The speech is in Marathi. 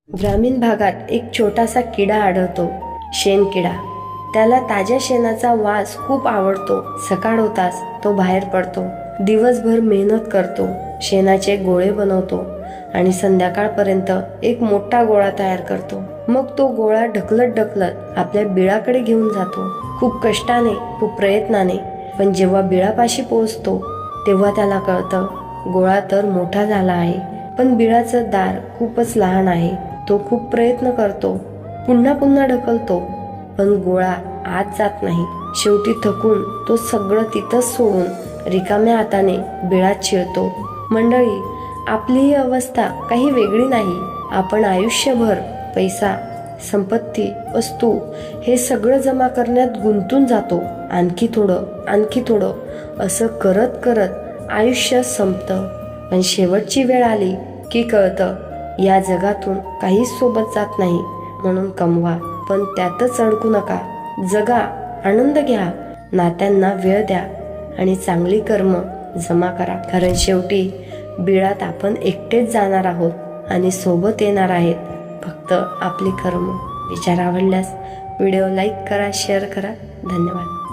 ग्रामीण भागात एक छोटासा किडा आढळतो, शेणकिडा. त्याला ताज्या शेणाचा वास खूप आवडतो. सकाळ होताच तो बाहेर पडतो, दिवसभर मेहनत करतो, शेणाचे गोळे बनवतो आणि संध्याकाळपर्यंत एक मोठा गोळा तयार करतो. मग तो गोळा ढकलत ढकलत आपल्या बिळाकडे घेऊन जातो, खूप कष्टाने, खूप प्रयत्नाने. पण जेव्हा बिळापाशी पोहोचतो तेव्हा त्याला कळतं, गोळा तर मोठा झाला आहे, पण बिळाचं दार खूपच लहान आहे. तो खूप प्रयत्न करतो, पुन्हा पुन्हा ढकलतो, पण गोळा आत जात नाही. शेवटी थकून तो सगळं तिथंच सोडून रिकाम्या हाताने बिळात शिरतो. मंडळी, आपली ही अवस्था काही वेगळी नाही. आपण आयुष्यभर पैसा, संपत्ती, वस्तू हे सगळं जमा करण्यात गुंतून जातो. आणखी थोडं, आणखी थोडं असं करत करत आयुष्य संपतं. पण शेवटची वेळ आली की कळतं, या जगातून काहीच सोबत जात नाही. म्हणून कमवा, पण त्यातच अडकू नका. जगा, आनंद घ्या, नात्यांना वेळ द्या आणि चांगली कर्म जमा करा. कारण शेवटी बिळात आपण एकटेच जाणार आहोत आणि सोबत येणार आहेत फक्त आपली कर्म. विचार आवडल्यास व्हिडिओ लाईक करा, शेअर करा. धन्यवाद.